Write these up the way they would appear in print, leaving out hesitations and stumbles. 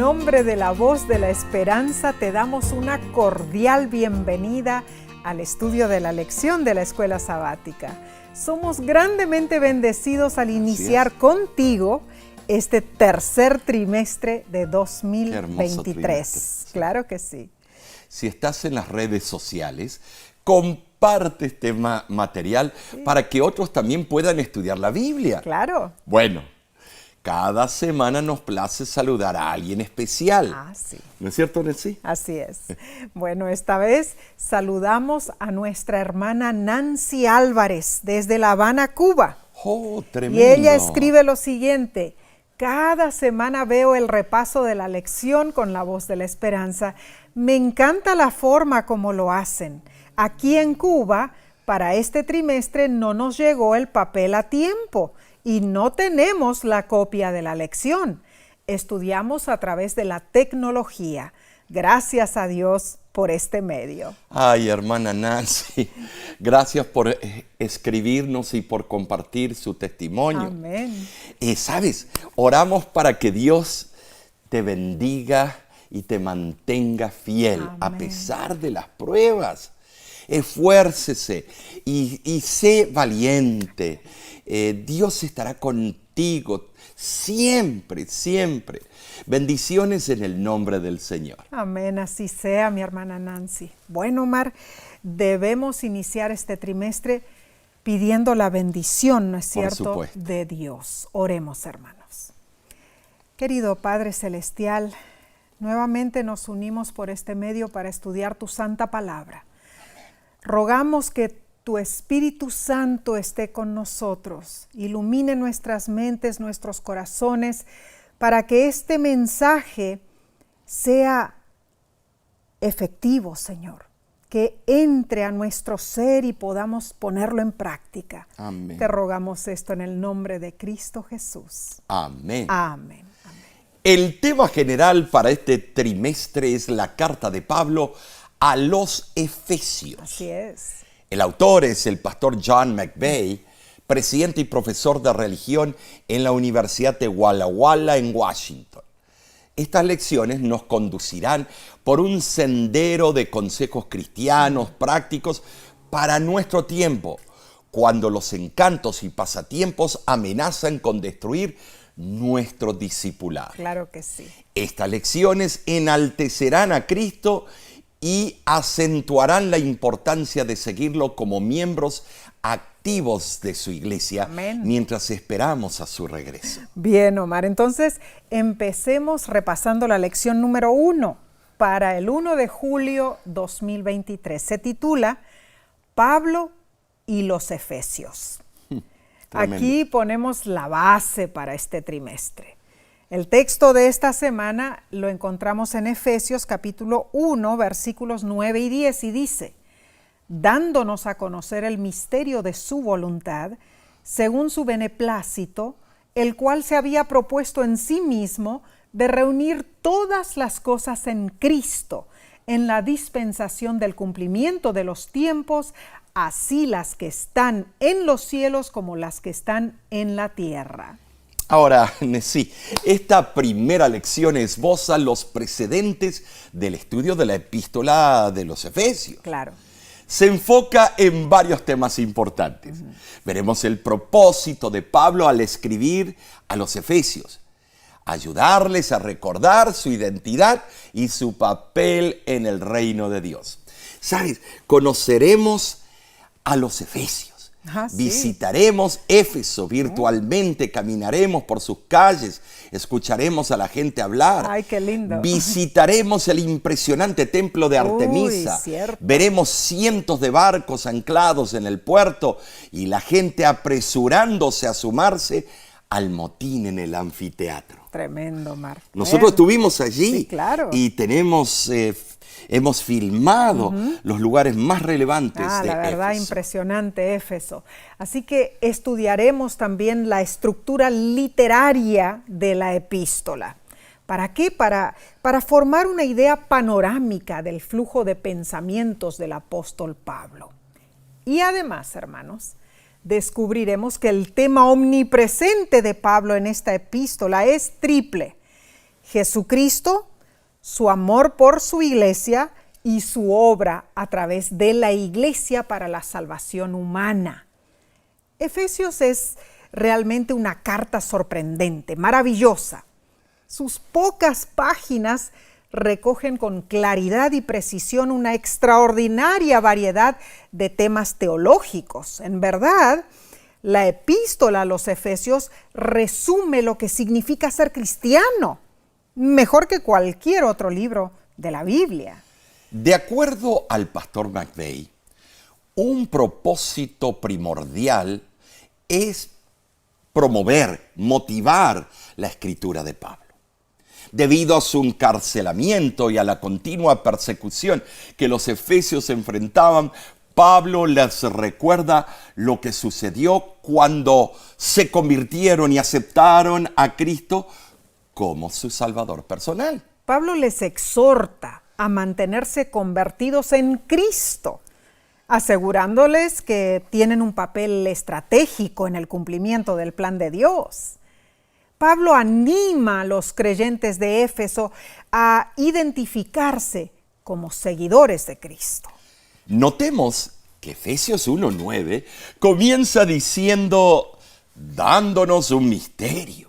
nombre de la Voz de la Esperanza te damos una cordial bienvenida al estudio de la lección de la Escuela Sabática. Somos grandemente bendecidos al iniciar contigo este tercer trimestre de 2023. Claro que sí. Si estás en las redes sociales, comparte este material para que otros también puedan estudiar la Biblia. Claro. Bueno, cada semana nos place saludar a alguien especial. Sí. ¿No es cierto, Nancy? Así es. Bueno, esta vez saludamos a nuestra hermana Nancy Álvarez desde La Habana, Cuba. ¡Oh, tremendo! Y ella escribe lo siguiente: cada semana veo el repaso de la lección con la Voz de la Esperanza. Me encanta la forma como lo hacen. Aquí en Cuba, para este trimestre no nos llegó el papel a tiempo y no tenemos la copia de la lección. Estudiamos a través de la tecnología. Gracias a Dios por este medio. Ay, hermana Nancy, gracias por escribirnos y por compartir su testimonio. Amén. ¿Sabes? Oramos para que Dios te bendiga y te mantenga fiel. Amén. A pesar de las pruebas. Esfuércese y sé valiente. Dios estará contigo siempre, siempre. Bendiciones en el nombre del Señor. Amén, así sea, mi hermana Nancy. Bueno, Omar, debemos iniciar este trimestre pidiendo la bendición, ¿no es cierto?, por supuesto, de Dios. Oremos, hermanos. Querido Padre Celestial, nuevamente nos unimos por este medio para estudiar tu santa palabra. Rogamos que tu Espíritu Santo esté con nosotros, ilumine nuestras mentes, nuestros corazones, para que este mensaje sea efectivo, Señor, que entre a nuestro ser y podamos ponerlo en práctica. Amén. Te rogamos esto en el nombre de Cristo Jesús. Amén. Amén. El tema general para este trimestre es la carta de Pablo a los Efesios. Así es. El autor es el pastor John McVeigh, presidente y profesor de religión en la Universidad de Walla Walla en Washington. Estas lecciones nos conducirán por un sendero de consejos cristianos prácticos para nuestro tiempo, cuando los encantos y pasatiempos amenazan con destruir nuestro discipulado. Claro que sí. Estas lecciones enaltecerán a Cristo y acentuarán la importancia de seguirlo como miembros activos de su iglesia. Amén. Mientras esperamos a su regreso. Bien, Omar, entonces empecemos repasando la lección número 1 para el 1 de julio 2023. Se titula Pablo y los Efesios. Tremendo. Aquí ponemos la base para este trimestre. El texto de esta semana lo encontramos en Efesios capítulo 1, versículos 9 y 10, y dice: dándonos a conocer el misterio de su voluntad, según su beneplácito, el cual se había propuesto en sí mismo de reunir todas las cosas en Cristo, en la dispensación del cumplimiento de los tiempos, así las que están en los cielos como las que están en la tierra. Ahora, sí, esta primera lección esboza los precedentes del estudio de la epístola de los Efesios. Claro. Se enfoca en varios temas importantes. Veremos el propósito de Pablo al escribir a los Efesios: ayudarles a recordar su identidad y su papel en el reino de Dios. ¿Sabes? Conoceremos a los Efesios. Visitaremos Éfeso virtualmente, caminaremos por sus calles, escucharemos a la gente hablar. ¡Ay, qué lindo! Visitaremos el impresionante templo de Artemisa. Veremos cientos de barcos anclados en el puerto y la gente apresurándose a sumarse al motín en el anfiteatro. Tremendo, Mar. Nosotros estuvimos allí. Sí, claro. Y hemos filmado los lugares más relevantes de la verdad, Éfeso. impresionante Éfeso. Así que estudiaremos también la estructura literaria de la epístola. ¿Para qué? Para formar una idea panorámica del flujo de pensamientos del apóstol Pablo. Y además, hermanos, descubriremos que el tema omnipresente de Pablo en esta epístola es triple: Jesucristo, su amor por su iglesia y su obra a través de la iglesia para la salvación humana. Efesios es realmente una carta sorprendente, maravillosa. Sus pocas páginas recogen con claridad y precisión una extraordinaria variedad de temas teológicos. En verdad, la epístola a los Efesios resume lo que significa ser cristiano, mejor que cualquier otro libro de la Biblia. De acuerdo al pastor McVeigh, un propósito primordial es promover, motivar la escritura de Pablo. Debido a su encarcelamiento y a la continua persecución que los efesios enfrentaban, Pablo les recuerda lo que sucedió cuando se convirtieron y aceptaron a Cristo como su Salvador personal. Pablo les exhorta a mantenerse convertidos en Cristo, asegurándoles que tienen un papel estratégico en el cumplimiento del plan de Dios. Pablo anima a los creyentes de Éfeso a identificarse como seguidores de Cristo. Notemos que Efesios 1:9 comienza diciendo, dándonos un misterio.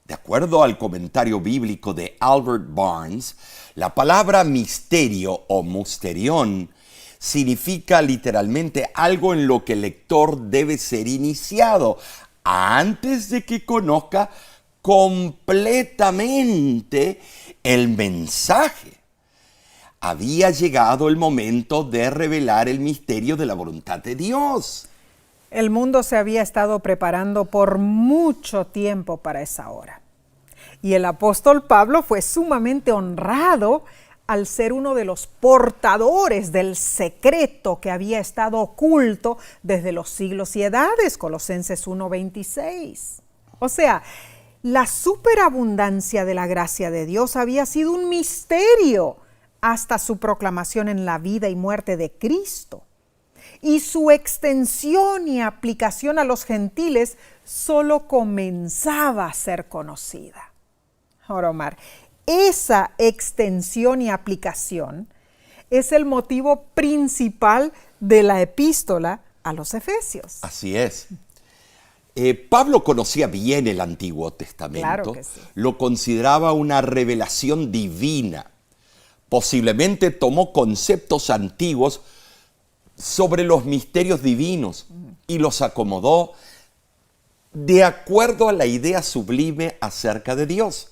De acuerdo al comentario bíblico de Albert Barnes, la palabra misterio o musterión significa literalmente algo en lo que el lector debe ser iniciado antes de que conozca completamente el mensaje. Había llegado el momento de revelar el misterio de la voluntad de Dios. El mundo se había estado preparando por mucho tiempo para esa hora. Y el apóstol Pablo fue sumamente honrado al ser uno de los portadores del secreto que había estado oculto desde los siglos y edades, Colosenses 1:26. O sea, la superabundancia de la gracia de Dios había sido un misterio hasta su proclamación en la vida y muerte de Cristo. Y su extensión y aplicación a los gentiles solo comenzaba a ser conocida. Ahora, Omar, esa extensión y aplicación es el motivo principal de la epístola a los Efesios. Así es. Pablo conocía bien el Antiguo Testamento. Claro que sí. Lo consideraba una revelación divina. Posiblemente tomó conceptos antiguos sobre los misterios divinos y los acomodó de acuerdo a la idea sublime acerca de Dios.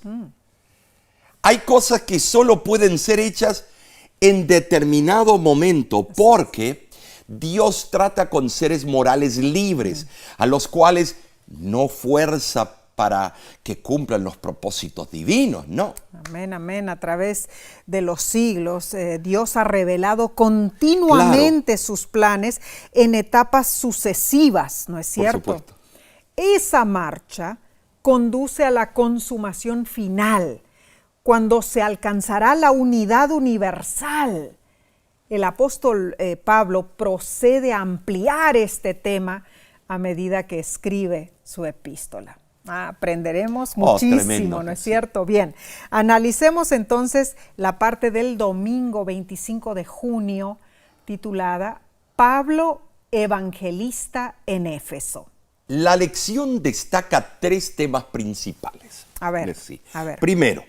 Hay cosas que solo pueden ser hechas en determinado momento porque Dios trata con seres morales libres, a los cuales no fuerza para que cumplan los propósitos divinos, no. Amén, amén. A través de los siglos, Dios ha revelado continuamente sus planes en etapas sucesivas, ¿no es cierto? Por supuesto. Esa marcha conduce a la consumación final, cuando se alcanzará la unidad universal. El apóstol Pablo procede a ampliar este tema a medida que escribe su epístola. Aprenderemos muchísimo, tremendo, ¿no es cierto? Bien, analicemos entonces la parte del domingo 25 de junio titulada Pablo, evangelista en Éfeso. La lección destaca 3 temas principales. A ver. Primero,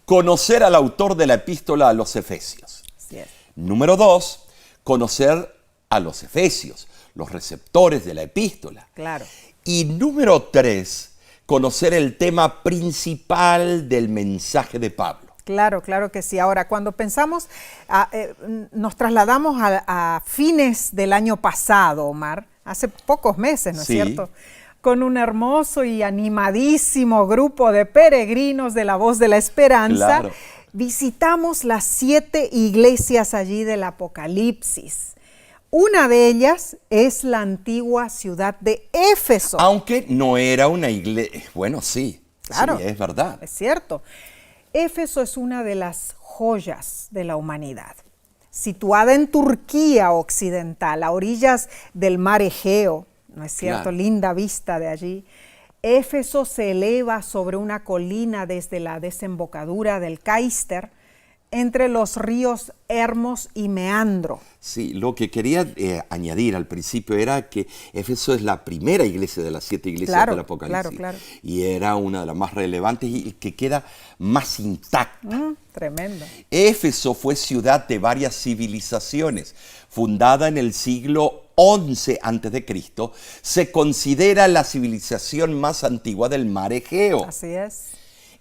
conocer al autor de la epístola a los Efesios. Así es. Número 2, conocer a los Efesios, los receptores de la epístola. Claro. Y número 3, conocer el tema principal del mensaje de Pablo. Claro, claro que sí. Ahora, cuando pensamos, nos trasladamos a fines del año pasado, Omar, hace pocos meses, ¿no es cierto? Con un hermoso y animadísimo grupo de peregrinos de la Voz de la Esperanza, Claro. Visitamos las 7 iglesias allí del Apocalipsis. Una de ellas es la antigua ciudad de Éfeso. Aunque no era una iglesia. Bueno, sí. Claro. Sí, es verdad. Es cierto. Éfeso es una de las joyas de la humanidad. Situada en Turquía occidental, a orillas del mar Egeo, ¿no es cierto? Claro. Linda vista de allí. Éfeso se eleva sobre una colina desde la desembocadura del Caister, entre los ríos Hermos y Meandro. Sí, lo que quería añadir al principio era que Éfeso es la primera iglesia de las 7 iglesias del Apocalipsis. Claro. Y era una de las más relevantes y que queda más intacta. Tremendo. Éfeso fue ciudad de varias civilizaciones. Fundada en el siglo XI a.C., se considera la civilización más antigua del mar Egeo. Así es.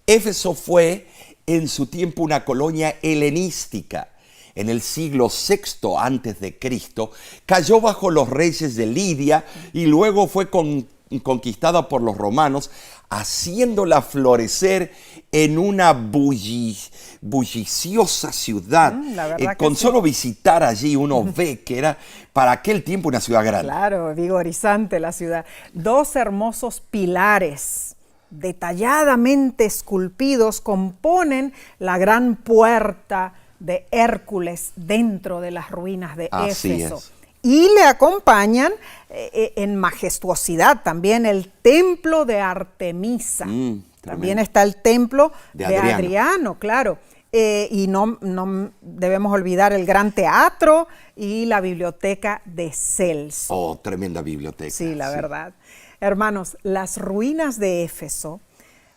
Éfeso fue en su tiempo una colonia helenística. En el siglo VI a.C. cayó bajo los reyes de Lidia y luego fue conquistada por los romanos, haciéndola florecer en una bulliciosa ciudad. Con solo visitar allí uno ve que era para aquel tiempo una ciudad grande. Claro, vigorizante la ciudad. 2 hermosos pilares detalladamente esculpidos componen la gran puerta de Hércules dentro de las ruinas de Éfeso. Y le acompañan en majestuosidad también el templo de Artemisa. También está el templo de Adriano, claro. Y no debemos olvidar el gran teatro y la biblioteca de Celso. Oh, tremenda biblioteca. Sí, la verdad. Hermanos, las ruinas de Éfeso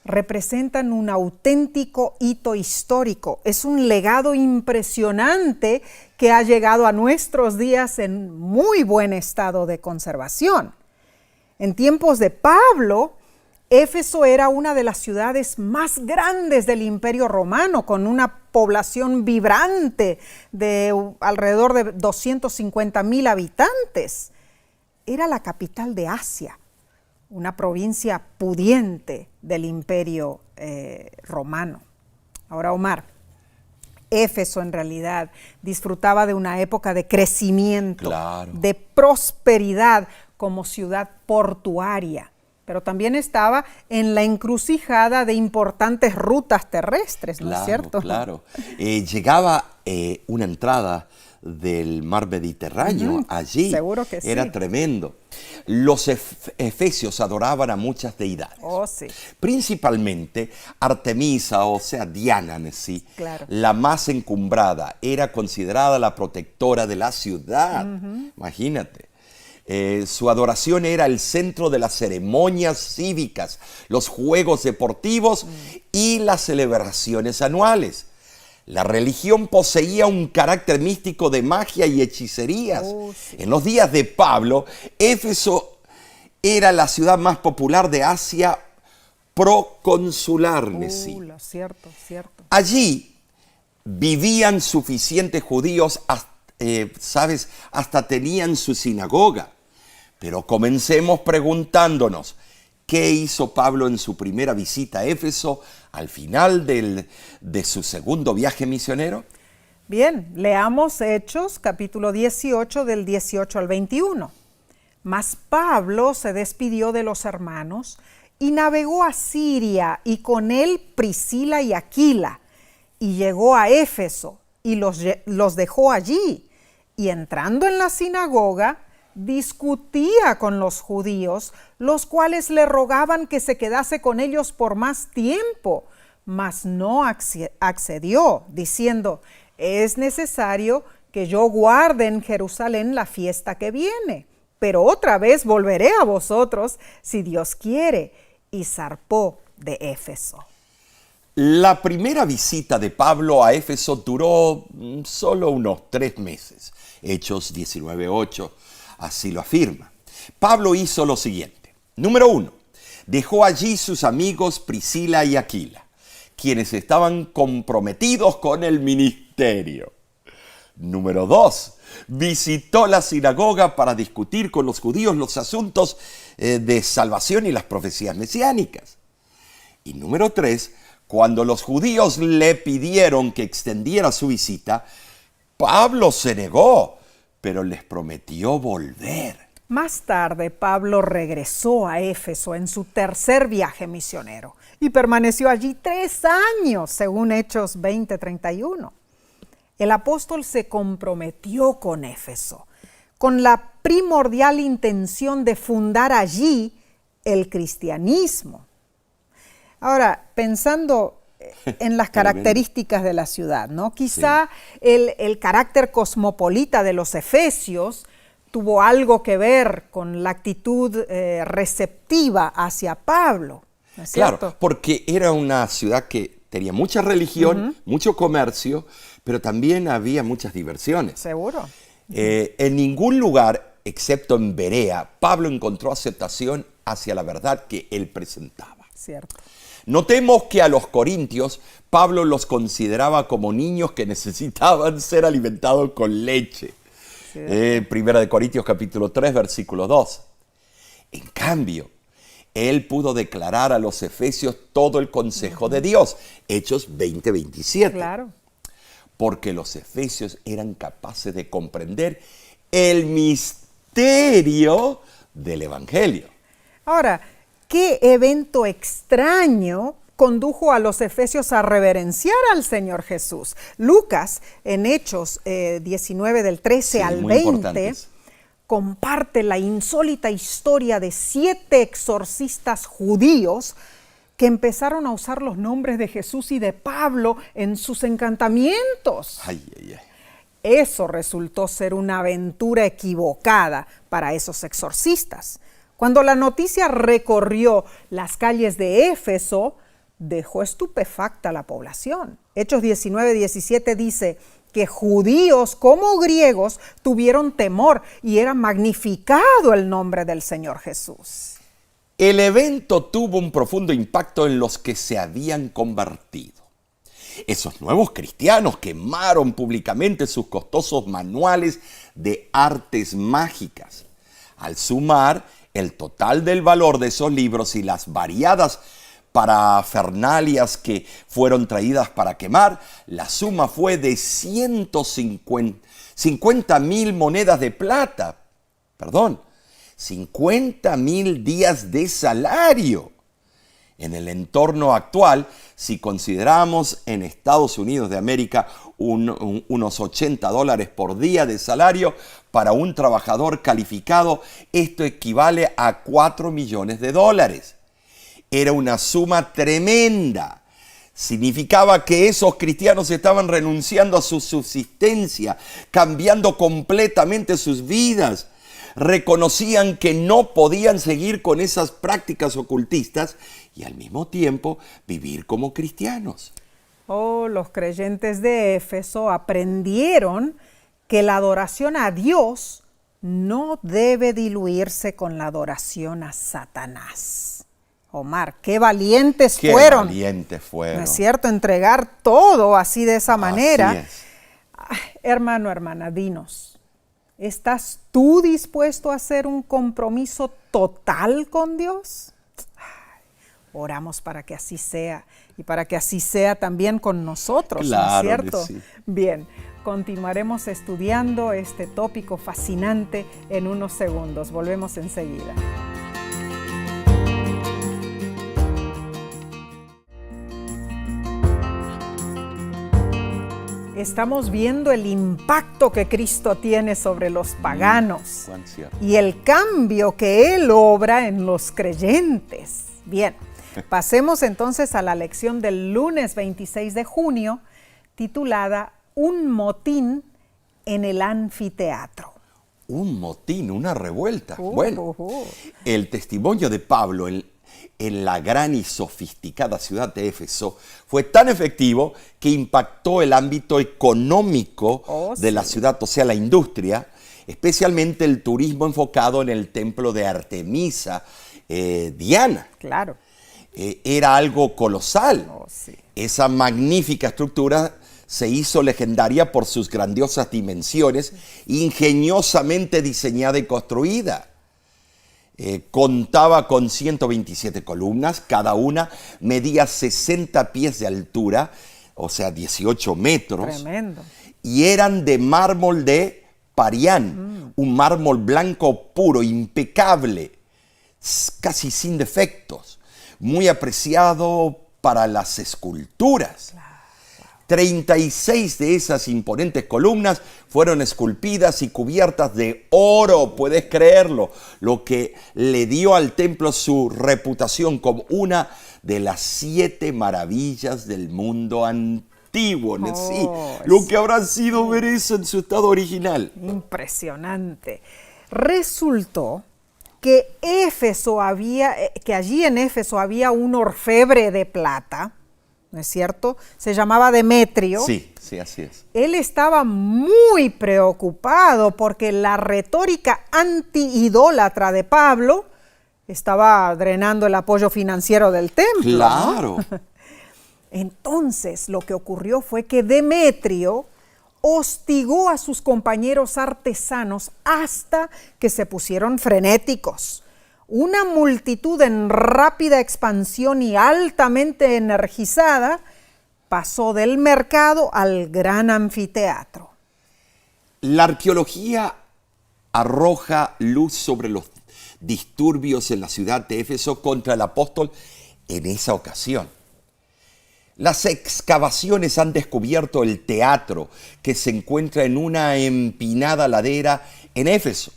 representan un auténtico hito histórico. Es un legado impresionante que ha llegado a nuestros días en muy buen estado de conservación. En tiempos de Pablo, Éfeso era una de las ciudades más grandes del Imperio Romano, con una población vibrante de alrededor de 250,000 habitantes. Era la capital de Asia, una provincia pudiente del Imperio Romano. Ahora, Omar, Éfeso en realidad disfrutaba de una época de crecimiento, de prosperidad como ciudad portuaria, pero también estaba en la encrucijada de importantes rutas terrestres, ¿no es cierto? Claro. Llegaba una entrada del mar Mediterráneo allí. Seguro que sí. Era tremendo. Los efesios adoraban a muchas deidades. Oh, sí. Principalmente Artemisa, o sea, Diana en sí, la más encumbrada, era considerada la protectora de la ciudad. Imagínate. Su adoración era el centro de las ceremonias cívicas, los juegos deportivos y las celebraciones anuales. La religión poseía un carácter místico de magia y hechicerías. Sí. En los días de Pablo, Éfeso era la ciudad más popular de Asia proconsular. Cierto. Allí vivían suficientes judíos, hasta tenían su sinagoga. Pero comencemos preguntándonos, ¿qué hizo Pablo en su primera visita a Éfeso al final de su segundo viaje misionero? Bien, leamos Hechos, capítulo 18, del 18 al 21. Mas Pablo se despidió de los hermanos y navegó a Siria, y con él Priscila y Aquila, y llegó a Éfeso, y los dejó allí. Y entrando en la sinagoga, discutía con los judíos, los cuales le rogaban que se quedase con ellos por más tiempo, mas no accedió, diciendo: es necesario que yo guarde en Jerusalén la fiesta que viene, pero otra vez volveré a vosotros, si Dios quiere. Y zarpó de Éfeso. La primera visita de Pablo a Éfeso duró solo unos 3 meses. Hechos 19:8 así lo afirma. Pablo hizo lo siguiente. Número 1, dejó allí sus amigos Priscila y Aquila, quienes estaban comprometidos con el ministerio. Número 2, visitó la sinagoga para discutir con los judíos los asuntos de salvación y las profecías mesiánicas. Y número 3, cuando los judíos le pidieron que extendiera su visita, Pablo se negó, pero les prometió volver. Más tarde, Pablo regresó a Éfeso en su tercer viaje misionero y permaneció allí 3 años, según Hechos 20:31. El apóstol se comprometió con Éfeso, con la primordial intención de fundar allí el cristianismo. Ahora, pensando en las características de la ciudad, ¿no? Quizá el carácter cosmopolita de los efesios tuvo algo que ver con la actitud receptiva hacia Pablo, ¿no es cierto? Claro, porque era una ciudad que tenía mucha religión, mucho comercio, pero también había muchas diversiones. Seguro. En ningún lugar, excepto en Berea, Pablo encontró aceptación hacia la verdad que él presentaba. Cierto. Notemos que a los corintios, Pablo los consideraba como niños que necesitaban ser alimentados con leche. Primera de Corintios capítulo 3, versículo 2. En cambio, él pudo declarar a los efesios todo el consejo de Dios. Hechos 20, 27. Claro. Porque los efesios eran capaces de comprender el misterio del Evangelio. Ahora, ¿qué evento extraño condujo a los efesios a reverenciar al Señor Jesús? Lucas, en Hechos 19, del 13 al 20, comparte la insólita historia de 7 exorcistas judíos que empezaron a usar los nombres de Jesús y de Pablo en sus encantamientos. Ay, ay, ay. Eso resultó ser una aventura equivocada para esos exorcistas. Cuando la noticia recorrió las calles de Éfeso, dejó estupefacta a la población. Hechos 19, 17 dice que judíos como griegos tuvieron temor y era magnificado el nombre del Señor Jesús. El evento tuvo un profundo impacto en los que se habían convertido. Esos nuevos cristianos quemaron públicamente sus costosos manuales de artes mágicas. Al sumar el total del valor de esos libros y las variadas parafernalias que fueron traídas para quemar, la suma fue de 50,000 monedas de plata. 50,000 días de salario. En el entorno actual, si consideramos en Estados Unidos de América unos $80 por día de salario para un trabajador calificado, esto equivale a $4 millones. Era una suma tremenda. Significaba que esos cristianos estaban renunciando a su subsistencia, cambiando completamente sus vidas. Reconocían que no podían seguir con esas prácticas ocultistas y al mismo tiempo vivir como cristianos. Los creyentes de Éfeso aprendieron que la adoración a Dios no debe diluirse con la adoración a Satanás. Omar, qué valientes fueron. Qué valientes fueron. ¿No es cierto? Entregar todo así de esa manera. Así es. Hermano, hermana, dinos, ¿estás tú dispuesto a hacer un compromiso total con Dios? Oramos para que así sea y para que así sea también con nosotros, ¿no es cierto? Sí. Bien, continuaremos estudiando este tópico fascinante en unos segundos. Volvemos enseguida. Estamos viendo el impacto que Cristo tiene sobre los paganos y el cambio que Él obra en los creyentes. Bien, pasemos entonces a la lección del lunes 26 de junio, titulada Un motín en el anfiteatro. Un motín, una revuelta. El testimonio de Pablo en la gran y sofisticada ciudad de Éfeso fue tan efectivo que impactó el ámbito económico de la ciudad, o sea, la industria, especialmente el turismo enfocado en el templo de Artemisa, Diana. Claro. Era algo colosal. Sí. Esa magnífica estructura se hizo legendaria por sus grandiosas dimensiones, ingeniosamente diseñada y construida. Contaba con 127 columnas, cada una medía 60 pies de altura, o sea, 18 metros. Tremendo. Y eran de mármol de Parián, un mármol blanco puro, impecable, casi sin defectos, muy apreciado para las esculturas. 36 de esas imponentes columnas fueron esculpidas y cubiertas de oro, puedes creerlo, lo que le dio al templo su reputación como una de las 7 maravillas del mundo antiguo. Sí, lo que habrá sido ver eso en su estado original. Impresionante. Resultó que allí en Éfeso había un orfebre de plata, ¿no es cierto? Se llamaba Demetrio. Sí, así es. Él estaba muy preocupado porque la retórica anti-idólatra de Pablo estaba drenando el apoyo financiero del templo. Claro. ¿No? Entonces, lo que ocurrió fue que Demetrio hostigó a sus compañeros artesanos hasta que se pusieron frenéticos. Una multitud en rápida expansión y altamente energizada pasó del mercado al gran anfiteatro. La arqueología arroja luz sobre los disturbios en la ciudad de Éfeso contra el apóstol en esa ocasión. Las excavaciones han descubierto el teatro que se encuentra en una empinada ladera en Éfeso.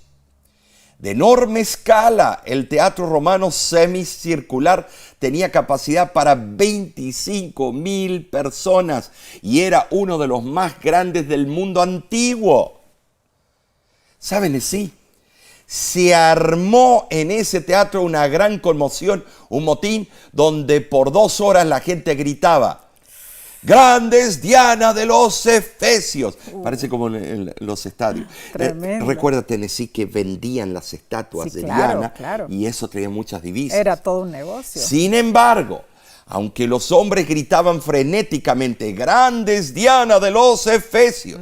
De enorme escala, el teatro romano semicircular tenía capacidad para 25.000 personas y era uno de los más grandes del mundo antiguo. ¿Saben? Sí, se armó en ese teatro una gran conmoción, un motín donde por 2 horas la gente gritaba: ¡Grandes Diana de los Efesios! Parece como en los estadios. Recuerda, Tennessee, que vendían las estatuas de Diana, y eso traía muchas divisas. Era todo un negocio. Sin embargo, aunque los hombres gritaban frenéticamente: ¡Grandes Diana de los Efesios!,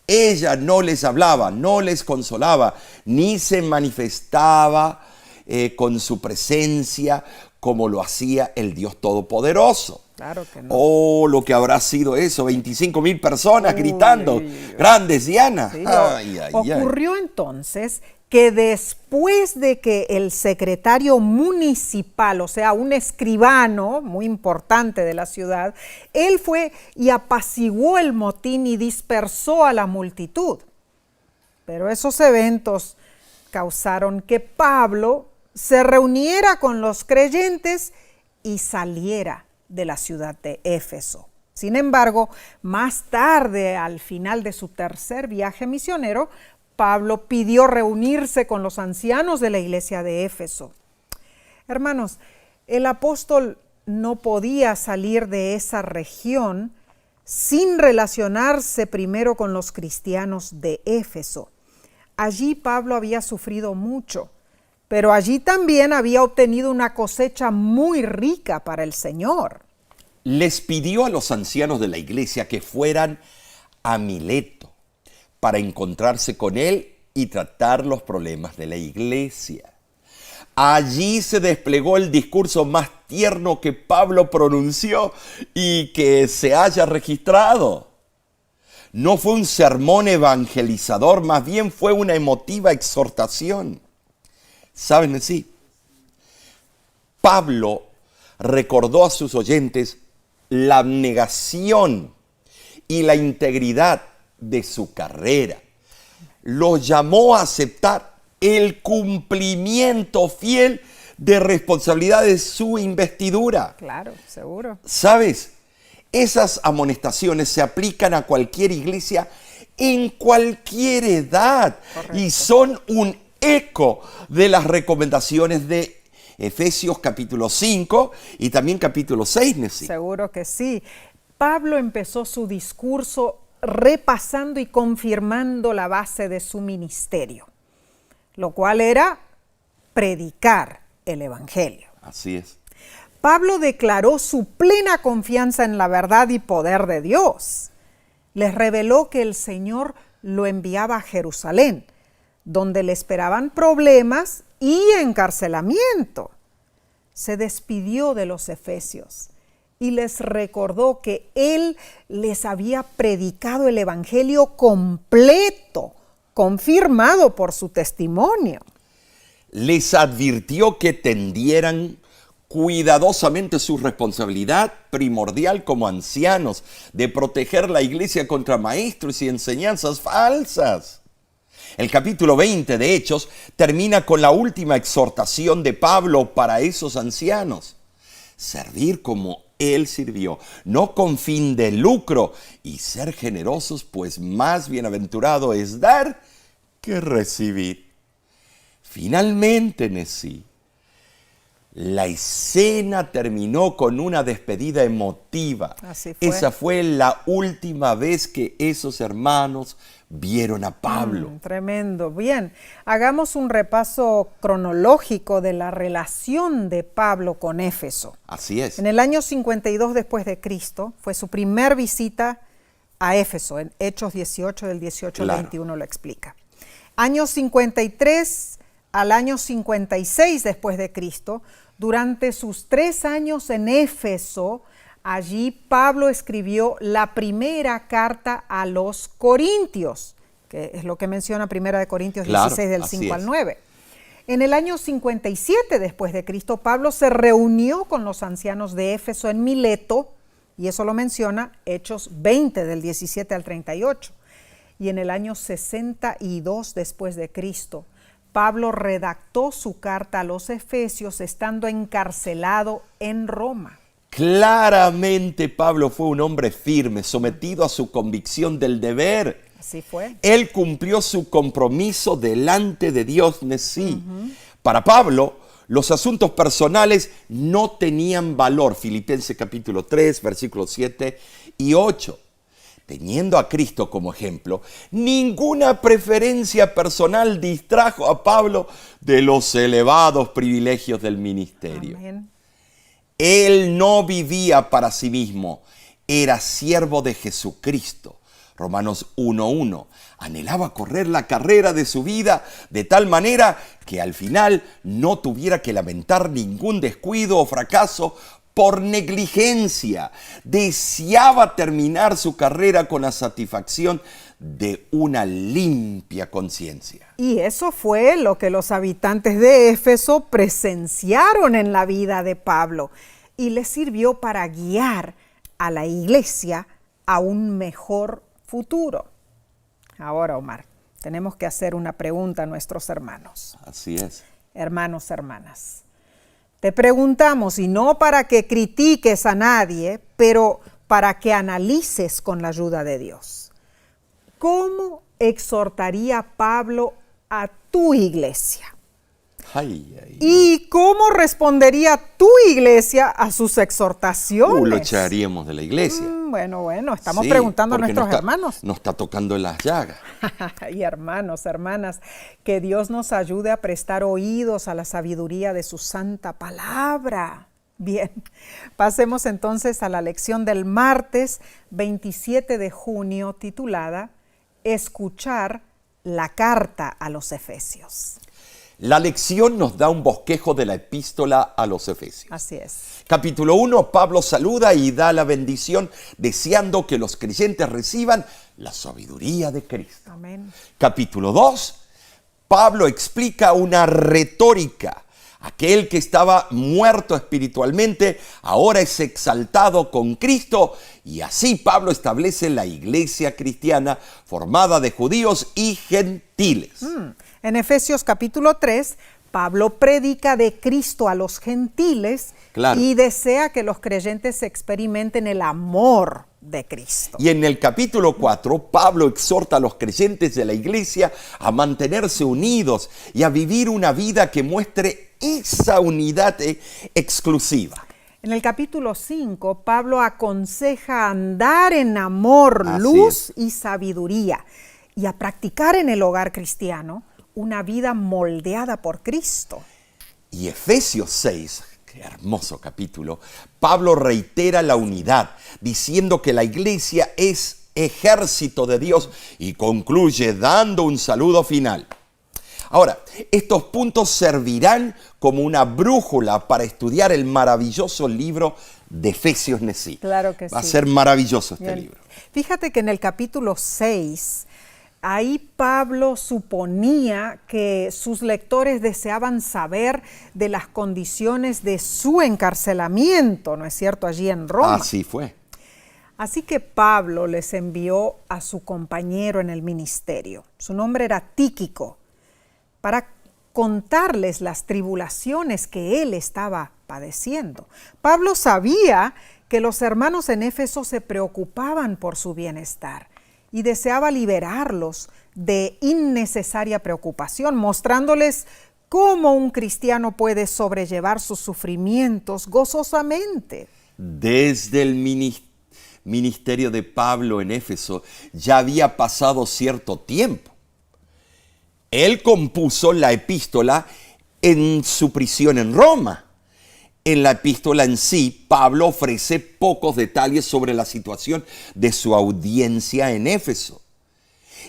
ella no les hablaba, no les consolaba, ni se manifestaba con su presencia como lo hacía el Dios Todopoderoso. Claro que no. Oh, lo que habrá sido eso, 25.000 personas gritando: ¡Grandes Diana! Sí, ocurrió entonces que después de que el secretario municipal, o sea, un escribano muy importante de la ciudad, él fue y apaciguó el motín y dispersó a la multitud. Pero esos eventos causaron que Pablo se reuniera con los creyentes y saliera de la ciudad de Éfeso. Sin embargo, más tarde, al final de su tercer viaje misionero, Pablo pidió reunirse con los ancianos de la iglesia de Éfeso. Hermanos, el apóstol no podía salir de esa región sin relacionarse primero con los cristianos de Éfeso. Allí Pablo había sufrido mucho, pero allí también había obtenido una cosecha muy rica para el Señor. Les pidió a los ancianos de la iglesia que fueran a Mileto para encontrarse con él y tratar los problemas de la iglesia. Allí se desplegó el discurso más tierno que Pablo pronunció y que se haya registrado. No fue un sermón evangelizador, más bien fue una emotiva exhortación. ¿Saben? Sí, Pablo recordó a sus oyentes la abnegación y la integridad de su carrera. Los llamó a aceptar el cumplimiento fiel de responsabilidades de su investidura. Claro, seguro. ¿Sabes? Esas amonestaciones se aplican a cualquier iglesia en cualquier edad. Correcto. Y son un eco de las recomendaciones de Efesios capítulo 5 y también capítulo 6. ¿Sí? Seguro que sí. Pablo empezó su discurso repasando y confirmando la base de su ministerio, lo cual era predicar el evangelio. Así es. Pablo declaró su plena confianza en la verdad y poder de Dios. Les reveló que el Señor lo enviaba a Jerusalén, donde le esperaban problemas y encarcelamiento. Se despidió de los efesios y les recordó que él les había predicado el evangelio completo, confirmado por su testimonio. Les advirtió que tendieran cuidadosamente su responsabilidad primordial como ancianos de proteger la iglesia contra maestros y enseñanzas falsas. El capítulo 20 de Hechos termina con la última exhortación de Pablo para esos ancianos. Servir como él sirvió, no con fin de lucro, y ser generosos, pues más bienaventurado es dar que recibir. Finalmente, Nesí, la escena terminó con una despedida emotiva. Así fue. Esa fue la última vez que esos hermanos vieron a Pablo. Tremendo. Bien, hagamos un repaso cronológico de la relación de Pablo con Éfeso. Así es. En el año 52 después de Cristo fue su primer visita a Éfeso. En Hechos 18, del 18 al 21 lo explica. Año 53 al año 56 después de Cristo, durante sus 3 años en Éfeso, allí Pablo escribió la primera carta a los Corintios, que es lo que menciona 1 Corintios 16 del 5 al 9. En el año 57 después de Cristo, Pablo se reunió con los ancianos de Éfeso en Mileto, y eso lo menciona Hechos 20 del 17 al 38. Y en el año 62 después de Cristo, Pablo redactó su carta a los Efesios estando encarcelado en Roma. Claramente Pablo fue un hombre firme, sometido a su convicción del deber. Así fue. Él cumplió su compromiso delante de Dios, Nesí. Para Pablo, los asuntos personales no tenían valor. Filipenses capítulo 3, versículos 7 y 8. Teniendo a Cristo como ejemplo, ninguna preferencia personal distrajo a Pablo de los elevados privilegios del ministerio. Amén. Él no vivía para sí mismo, era siervo de Jesucristo. Romanos 1:1. Anhelaba correr la carrera de su vida de tal manera que al final no tuviera que lamentar ningún descuido o fracaso por negligencia. Deseaba terminar su carrera con la satisfacción de una limpia conciencia. Y eso fue lo que los habitantes de Éfeso presenciaron en la vida de Pablo y les sirvió para guiar a la iglesia a un mejor futuro. Ahora, Omar, tenemos que hacer una pregunta a nuestros hermanos. Así es. Hermanos, hermanas. Te preguntamos, y no para que critiques a nadie, pero para que analices con la ayuda de Dios. ¿Cómo exhortaría Pablo a tu iglesia? Ay, ay. ¿Y cómo respondería tu iglesia a sus exhortaciones? Lo echaríamos de la iglesia. Bueno, estamos Sí, preguntando a porque nuestros hermanos. Nos está tocando en las llagas. Y hermanos, hermanas, que Dios nos ayude a prestar oídos a la sabiduría de su santa palabra. Bien, pasemos entonces a la lección del martes 27 de junio titulada Escuchar la carta a los Efesios. La lección nos da un bosquejo de la epístola a los Efesios. Así es. Capítulo 1, Pablo saluda y da la bendición deseando que los creyentes reciban la sabiduría de Cristo. Amén. Capítulo 2, Pablo explica una retórica. Aquel que estaba muerto espiritualmente ahora es exaltado con Cristo, y así Pablo establece la iglesia cristiana formada de judíos y gentiles. En Efesios capítulo 3, Pablo predica de Cristo a los gentiles y desea que los creyentes experimenten el amor de Cristo. Y en el capítulo 4, Pablo exhorta a los creyentes de la iglesia a mantenerse unidos y a vivir una vida que muestre esa unidad exclusiva. En el capítulo 5, Pablo aconseja andar en amor, Así luz y sabiduría y a practicar en el hogar cristiano una vida moldeada por Cristo. Y Efesios 6, qué hermoso capítulo, Pablo reitera la unidad, diciendo que la iglesia es ejército de Dios y concluye dando un saludo final. Ahora, estos puntos servirán como una brújula para estudiar el maravilloso libro de Efesios Nesí. Claro que sí. Va a ser maravilloso este Bien. libro. Fíjate que en el capítulo 6 ahí Pablo suponía que sus lectores deseaban saber de las condiciones de su encarcelamiento, ¿no es cierto?, allí en Roma. Así fue. Así que Pablo les envió a su compañero en el ministerio, su nombre era Tíquico, para contarles las tribulaciones que él estaba padeciendo. Pablo sabía que los hermanos en Éfeso se preocupaban por su bienestar y deseaba liberarlos de innecesaria preocupación, mostrándoles cómo un cristiano puede sobrellevar sus sufrimientos gozosamente. Desde el ministerio de Pablo en Éfeso ya había pasado cierto tiempo. Él compuso la epístola en su prisión en Roma. En la epístola en sí, Pablo ofrece pocos detalles sobre la situación de su audiencia en Éfeso.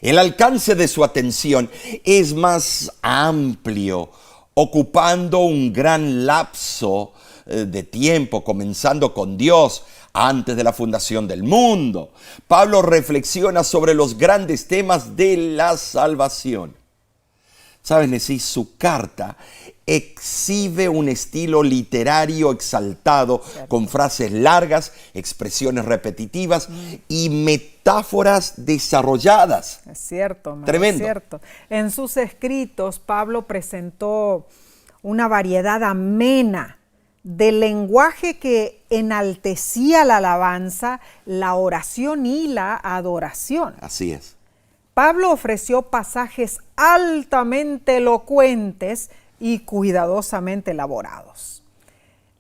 El alcance de su atención es más amplio, ocupando un gran lapso de tiempo, comenzando con Dios antes de la fundación del mundo. Pablo reflexiona sobre los grandes temas de la salvación. ¿Sabes, Nesí? Su carta exhibe un estilo literario exaltado, con frases largas, expresiones repetitivas y metáforas desarrolladas. Es cierto, tremendo. Es cierto. En sus escritos, Pablo presentó una variedad amena de lenguaje que enaltecía la alabanza, la oración y la adoración. Así es. Pablo ofreció pasajes altamente elocuentes y cuidadosamente elaborados.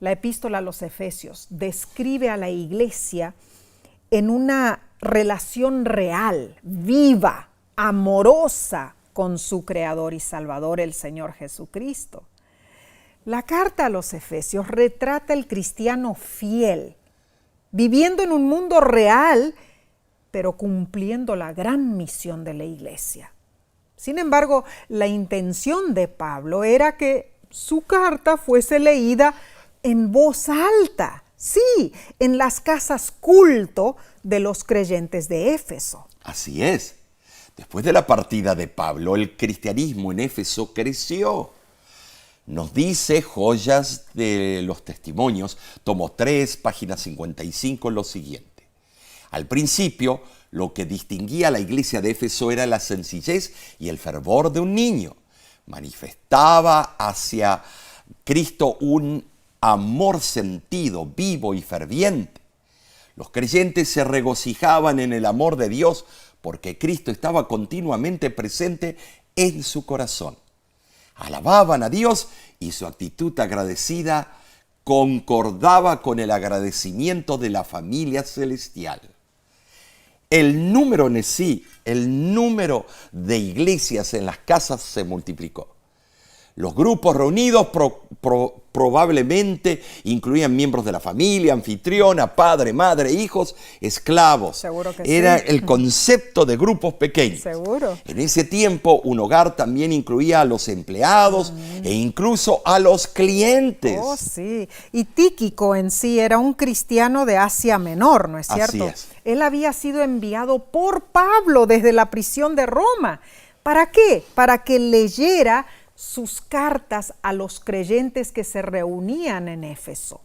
La epístola a los Efesios describe a la iglesia en una relación real, viva, amorosa con su Creador y Salvador, el Señor Jesucristo. La carta a los Efesios retrata el cristiano fiel, viviendo en un mundo real, pero cumpliendo la gran misión de la iglesia. Sin embargo, la intención de Pablo era que su carta fuese leída en voz alta, sí, en las casas culto de los creyentes de Éfeso. Así es. Después de la partida de Pablo, el cristianismo en Éfeso creció. Nos dice Joyas de los Testimonios, tomo 3, página 55, lo siguiente. Al principio, lo que distinguía a la iglesia de Éfeso era la sencillez y el fervor de un niño. Manifestaba hacia Cristo un amor sentido, vivo y ferviente. Los creyentes se regocijaban en el amor de Dios porque Cristo estaba continuamente presente en su corazón. Alababan a Dios y su actitud agradecida concordaba con el agradecimiento de la familia celestial. El número de iglesias en las casas se multiplicó. Los grupos reunidos probablemente incluían miembros de la familia, anfitriona, padre, madre, hijos, esclavos. Seguro que Era sí. el concepto de grupos pequeños. Seguro. En ese tiempo, un hogar también incluía a los empleados e incluso a los clientes. Oh, sí. Y Tíquico en sí era un cristiano de Asia Menor, ¿no es cierto? Así es. Él había sido enviado por Pablo desde la prisión de Roma. ¿Para qué? Para que leyera sus cartas a los creyentes que se reunían en Éfeso.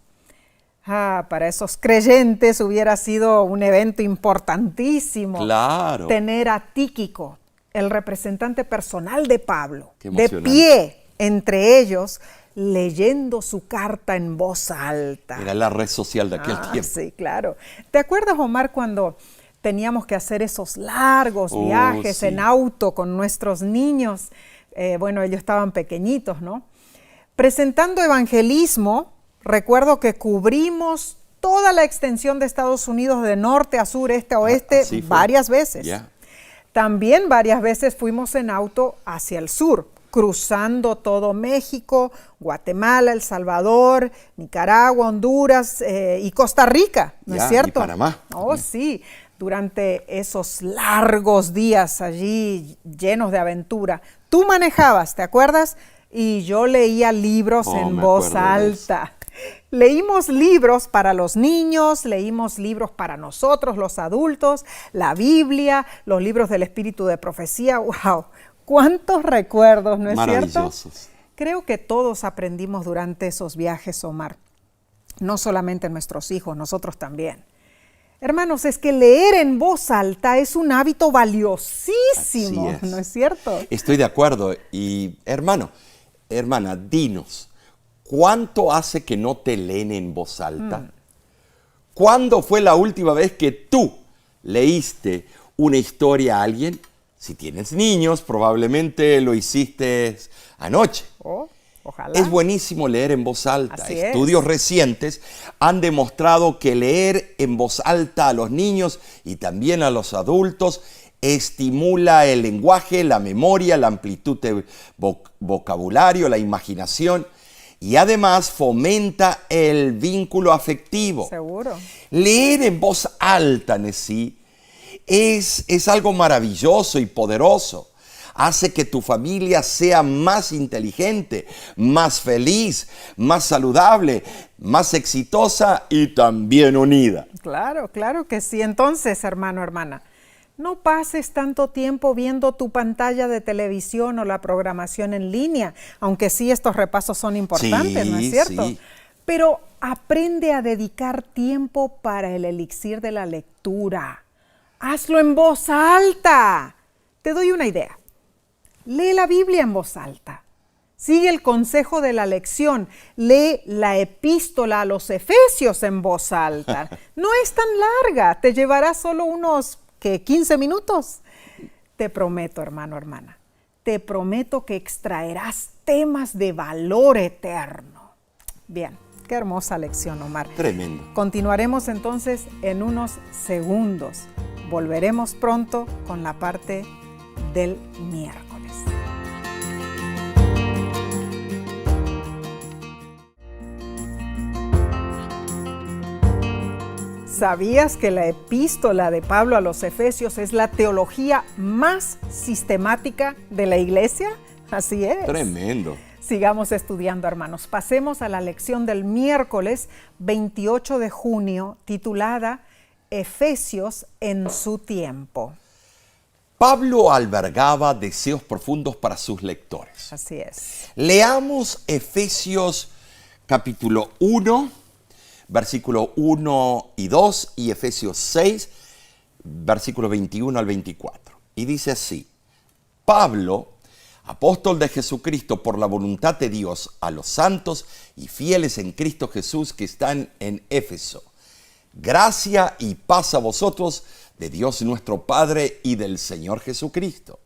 Para esos creyentes hubiera sido un evento importantísimo. Claro. Tener a Tíquico, el representante personal de Pablo, Qué de emocionante. pie entre ellos, leyendo su carta en voz alta. Era la red social de aquel tiempo. Sí, claro. ¿Te acuerdas, Omar, cuando teníamos que hacer esos largos viajes sí. en auto con nuestros niños? Bueno, ellos estaban pequeñitos, ¿no? Presentando evangelismo, recuerdo que cubrimos toda la extensión de Estados Unidos de norte a sur, este a oeste, varias veces. Yeah. También varias veces fuimos en auto hacia el sur, cruzando todo México, Guatemala, El Salvador, Nicaragua, Honduras y Costa Rica, ¿no es cierto? Y Panamá. Oh, sí. Durante esos largos días allí llenos de aventura. Tú manejabas, ¿te acuerdas? Y yo leía libros en voz alta. Leímos libros para los niños, leímos libros para nosotros, los adultos, la Biblia, los libros del Espíritu de Profecía. ¡Wow! ¡Cuántos recuerdos!, ¿no es cierto? Maravillosos. Creo que todos aprendimos durante esos viajes, Omar. No solamente nuestros hijos, nosotros también. Hermanos, es que leer en voz alta es un hábito valiosísimo, Así es. ¿no es cierto? Estoy de acuerdo. Y hermana, dinos, ¿cuánto hace que no te leen en voz alta? ¿Cuándo fue la última vez que tú leíste una historia a alguien? Si tienes niños, probablemente lo hiciste anoche. Oh, ojalá. Es buenísimo leer en voz alta. Así es. Estudios recientes han demostrado que leer en voz alta a los niños y también a los adultos estimula el lenguaje, la memoria, la amplitud de vocabulario, la imaginación y además fomenta el vínculo afectivo. Seguro. Leer en voz alta, Nessie, es algo maravilloso y poderoso. Hace que tu familia sea más inteligente, más feliz, más saludable, más exitosa y también unida. Claro, claro que sí. Entonces, hermano, hermana, no pases tanto tiempo viendo tu pantalla de televisión o la programación en línea, aunque sí estos repasos son importantes, Sí, ¿no es cierto? sí. Pero aprende a dedicar tiempo para el elixir de la lectura. Hazlo en voz alta. Te doy una idea. Lee la Biblia en voz alta. Sigue el consejo de la lección. Lee la epístola a los Efesios en voz alta. No es tan larga. Te llevará solo unos 15 minutos. Te prometo, hermano, hermana. Te prometo que extraerás temas de valor eterno. Bien, qué hermosa lección, Omar. Tremendo. Continuaremos entonces en unos segundos. Volveremos pronto con la parte del miércoles. ¿Sabías que la epístola de Pablo a los Efesios es la teología más sistemática de la iglesia? Así es. Tremendo. Sigamos estudiando, hermanos. Pasemos a la lección del miércoles 28 de junio, titulada Efesios en su tiempo. Pablo albergaba deseos profundos para sus lectores. Así es. Leamos Efesios capítulo 1, versículo 1 y 2 y Efesios 6, versículo 21 al 24. Y dice así: Pablo, apóstol de Jesucristo por la voluntad de Dios, a los santos y fieles en Cristo Jesús que están en Éfeso. Gracia y paz a vosotros de Dios nuestro Padre y del Señor Jesucristo.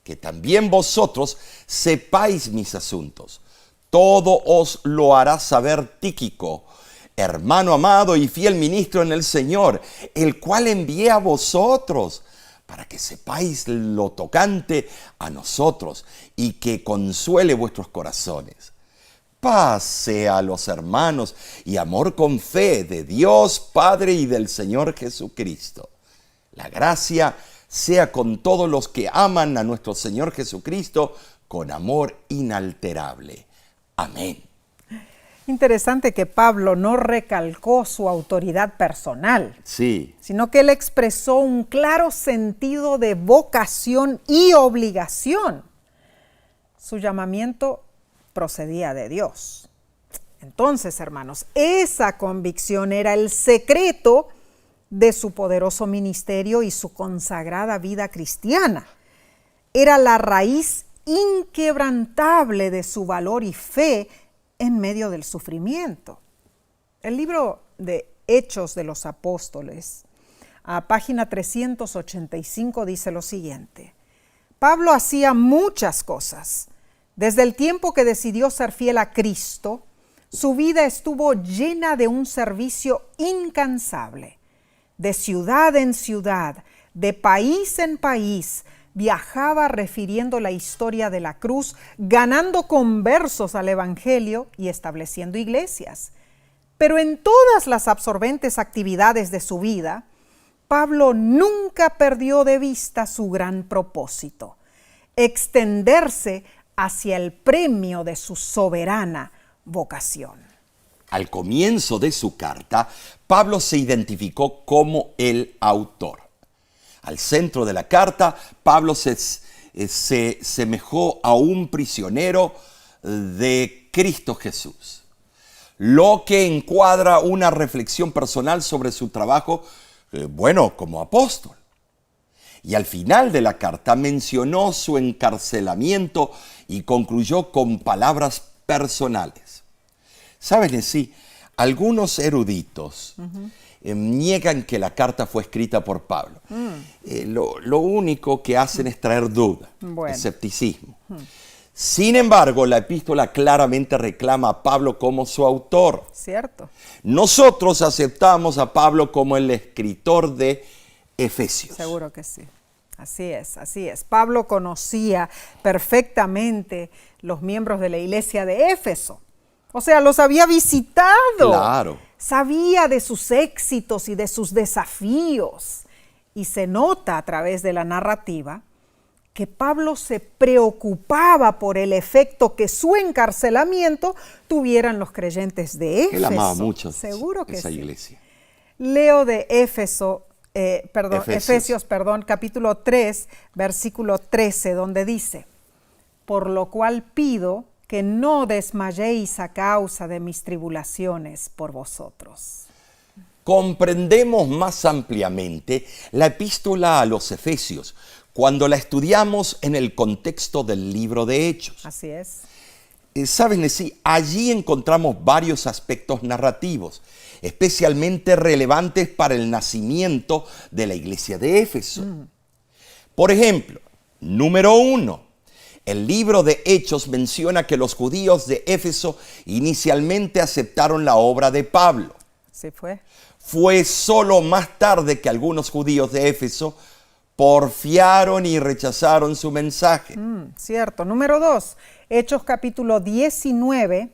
Que también vosotros sepáis mis asuntos. Todo os lo hará saber Tíquico, hermano amado y fiel ministro en el Señor, el cual envié a vosotros, para que sepáis lo tocante a nosotros y que consuele vuestros corazones. Paz sea a los hermanos y amor con fe de Dios Padre y del Señor Jesucristo. La gracia sea con todos los que aman a nuestro Señor Jesucristo con amor inalterable. Amén. Interesante que Pablo no recalcó su autoridad personal, Sí. sino que él expresó un claro sentido de vocación y obligación. Su llamamiento procedía de Dios. Entonces, hermanos, esa convicción era el secreto de su poderoso ministerio y su consagrada vida cristiana. Era la raíz inquebrantable de su valor y fe en medio del sufrimiento. El libro de Hechos de los Apóstoles, a página 385, dice lo siguiente: Pablo hacía muchas cosas. Desde el tiempo que decidió ser fiel a Cristo, su vida estuvo llena de un servicio incansable. De ciudad en ciudad, de país en país, viajaba refiriendo la historia de la cruz, ganando conversos al Evangelio y estableciendo iglesias. Pero en todas las absorbentes actividades de su vida, Pablo nunca perdió de vista su gran propósito: extenderse hacia el premio de su soberana vocación. Al comienzo de su carta, Pablo se identificó como el autor. Al centro de la carta, Pablo se semejó a un prisionero de Cristo Jesús, lo que encuadra una reflexión personal sobre su trabajo, como apóstol. Y al final de la carta mencionó su encarcelamiento y concluyó con palabras personales. ¿Saben? Sí, algunos eruditos niegan que la carta fue escrita por Pablo. Lo único que hacen es traer duda, escepticismo. Sin embargo, la epístola claramente reclama a Pablo como su autor. Cierto. Nosotros aceptamos a Pablo como el escritor de Efesios. Seguro que sí. Así es, así es. Pablo conocía perfectamente los miembros de la iglesia de Éfeso. O sea, los había visitado. Claro. Sabía de sus éxitos y de sus desafíos. Y se nota a través de la narrativa que Pablo se preocupaba por el efecto que su encarcelamiento tuvieran los creyentes de Éfeso. Él amaba mucho Seguro que esa sí. iglesia. Leo de Efesios, capítulo 3, versículo 13, donde dice: por lo cual pido que no desmayéis a causa de mis tribulaciones por vosotros. Comprendemos más ampliamente la epístola a los Efesios cuando la estudiamos en el contexto del libro de Hechos. Así es. ¿Saben? Sí, allí encontramos varios aspectos narrativos, especialmente relevantes para el nacimiento de la iglesia de Éfeso. Por ejemplo, número 1, el libro de Hechos menciona que los judíos de Éfeso inicialmente aceptaron la obra de Pablo. Sí fue. Fue solo más tarde que algunos judíos de Éfeso porfiaron y rechazaron su mensaje. Cierto. Número 2, Hechos capítulo 19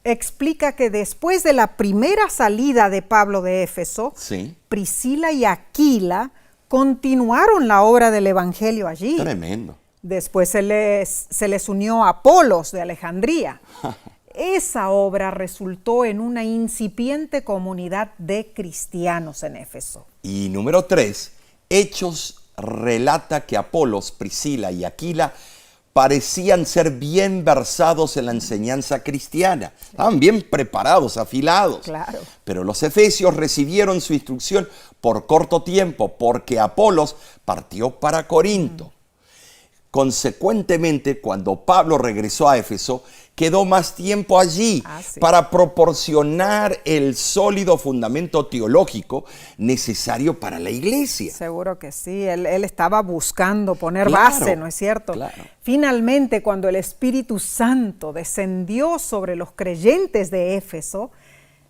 explica que después de la primera salida de Pablo de Éfeso, Sí. Priscila y Aquila continuaron la obra del evangelio allí. Tremendo. Después se les unió Apolos de Alejandría. Esa obra resultó en una incipiente comunidad de cristianos en Éfeso. Y número 3, Hechos relata que Apolos, Priscila y Aquila parecían ser bien versados en la enseñanza cristiana. Estaban bien preparados, afilados. Claro. Pero los efesios recibieron su instrucción por corto tiempo porque Apolos partió para Corinto. Consecuentemente, cuando Pablo regresó a Éfeso, quedó más tiempo allí para proporcionar el sólido fundamento teológico necesario para la iglesia. Seguro que sí, él estaba buscando poner base, ¿no es cierto? Claro. Finalmente, cuando el Espíritu Santo descendió sobre los creyentes de Éfeso,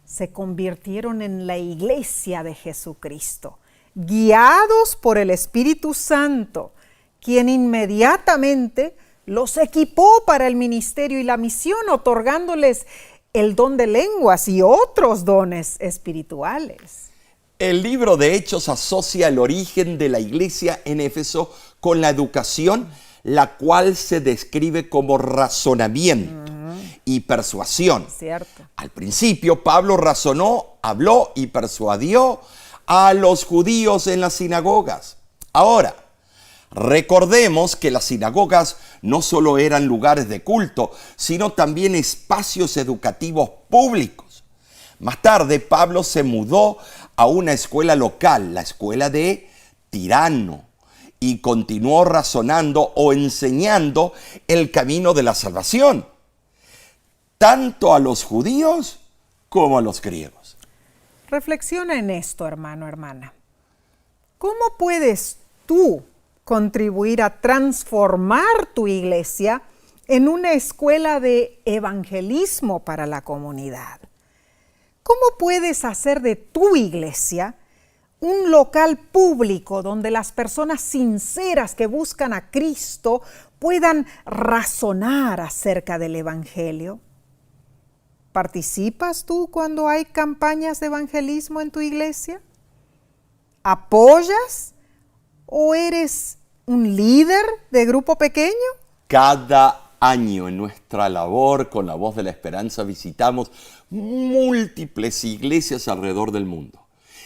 se convirtieron en la iglesia de Jesucristo, guiados por el Espíritu Santo, quien inmediatamente los equipó para el ministerio y la misión, otorgándoles el don de lenguas y otros dones espirituales. El libro de Hechos asocia el origen de la iglesia en Éfeso con la educación, la cual se describe como razonamiento y persuasión. Cierto. Al principio, Pablo razonó, habló y persuadió a los judíos en las sinagogas. Ahora, recordemos que las sinagogas no solo eran lugares de culto, sino también espacios educativos públicos. Más tarde, Pablo se mudó a una escuela local, la escuela de Tirano, y continuó razonando o enseñando el camino de la salvación, tanto a los judíos como a los griegos. Reflexiona en esto, hermano, hermana. ¿Cómo puedes tú contribuir a transformar tu iglesia en una escuela de evangelismo para la comunidad? ¿Cómo puedes hacer de tu iglesia un local público donde las personas sinceras que buscan a Cristo puedan razonar acerca del evangelio? ¿Participas tú cuando hay campañas de evangelismo en tu iglesia? ¿Apoyas? ¿O eres un líder de grupo pequeño? Cada año en nuestra labor con la Voz de la Esperanza visitamos múltiples iglesias alrededor del mundo.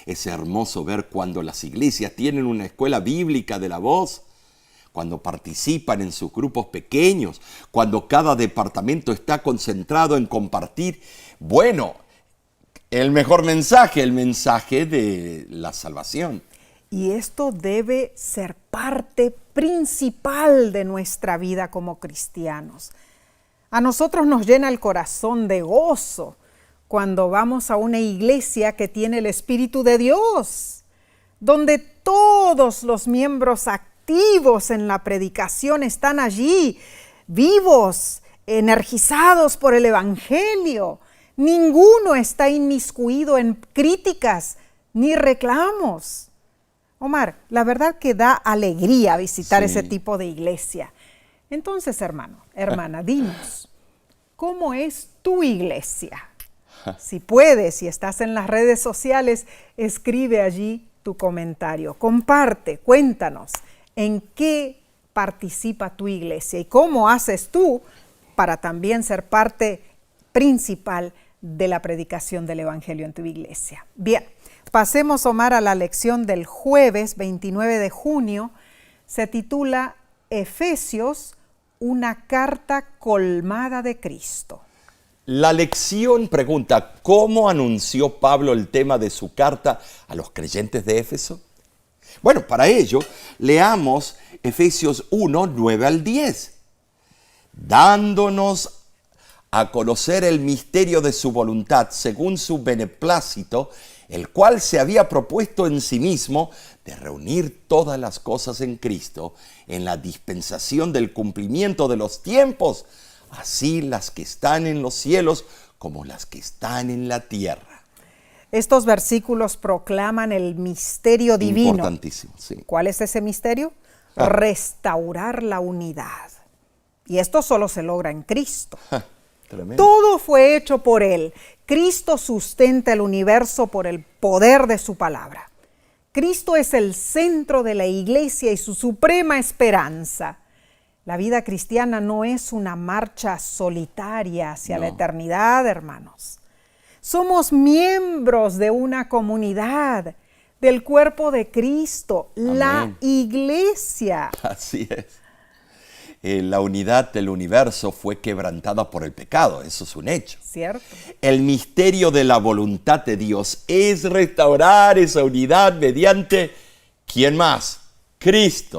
Es hermoso ver cuando las iglesias tienen una escuela bíblica de la Voz, cuando participan en sus grupos pequeños, cuando cada departamento está concentrado en compartir, el mejor mensaje, el mensaje de la salvación. Y esto debe ser parte principal de nuestra vida como cristianos. A nosotros nos llena el corazón de gozo cuando vamos a una iglesia que tiene el Espíritu de Dios, donde todos los miembros activos en la predicación están allí, vivos, energizados por el Evangelio. Ninguno está inmiscuido en críticas ni reclamos. Omar, la verdad que da alegría visitar ese tipo de iglesia. Entonces, hermana, dinos, ¿cómo es tu iglesia? Si puedes, si estás en las redes sociales, escribe allí tu comentario. Comparte, cuéntanos en qué participa tu iglesia y cómo haces tú para también ser parte principal de la predicación del Evangelio en tu iglesia. Bien, pasemos, Omar, a la lección del jueves 29 de junio. Se titula Efesios, una carta colmada de Cristo. La lección pregunta, ¿cómo anunció Pablo el tema de su carta a los creyentes de Éfeso? Bueno, para ello, leamos Efesios 1, 9 al 10. Dándonos a conocer el misterio de su voluntad según su beneplácito, el cual se había propuesto en sí mismo de reunir todas las cosas en Cristo, en la dispensación del cumplimiento de los tiempos, así las que están en los cielos como las que están en la tierra. Estos versículos proclaman el misterio divino. Importantísimo, sí. ¿Cuál es ese misterio? Restaurar la unidad. Y esto solo se logra en Cristo. Tremendo. Todo fue hecho por Él. Cristo sustenta el universo por el poder de su palabra. Cristo es el centro de la iglesia y su suprema esperanza. La vida cristiana no es una marcha solitaria hacia la eternidad, hermanos. Somos miembros de una comunidad, del cuerpo de Cristo, Amén. La iglesia. Así es. La unidad del universo fue quebrantada por el pecado, eso es un hecho. ¿Cierto? El misterio de la voluntad de Dios es restaurar esa unidad mediante, ¿quién más? Cristo.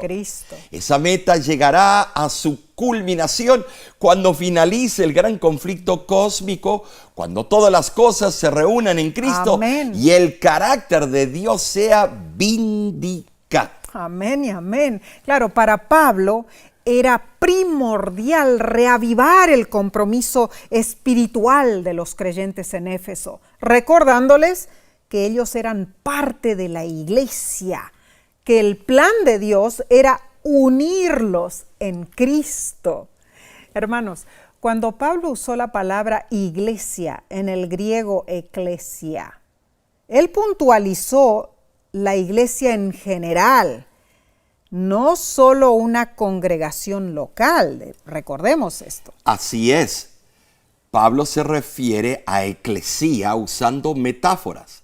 Esa meta llegará a su culminación cuando finalice el gran conflicto cósmico, cuando todas las cosas se reúnan en Cristo. Amén. Y el carácter de Dios sea vindicado. Amén y amén. Claro, para Pablo era primordial reavivar el compromiso espiritual de los creyentes en Éfeso, recordándoles que ellos eran parte de la iglesia, que el plan de Dios era unirlos en Cristo. Hermanos, cuando Pablo usó la palabra iglesia en el griego eclesia, él puntualizó la iglesia en general, no solo una congregación local, recordemos esto. Así es. Pablo se refiere a eclesía usando metáforas.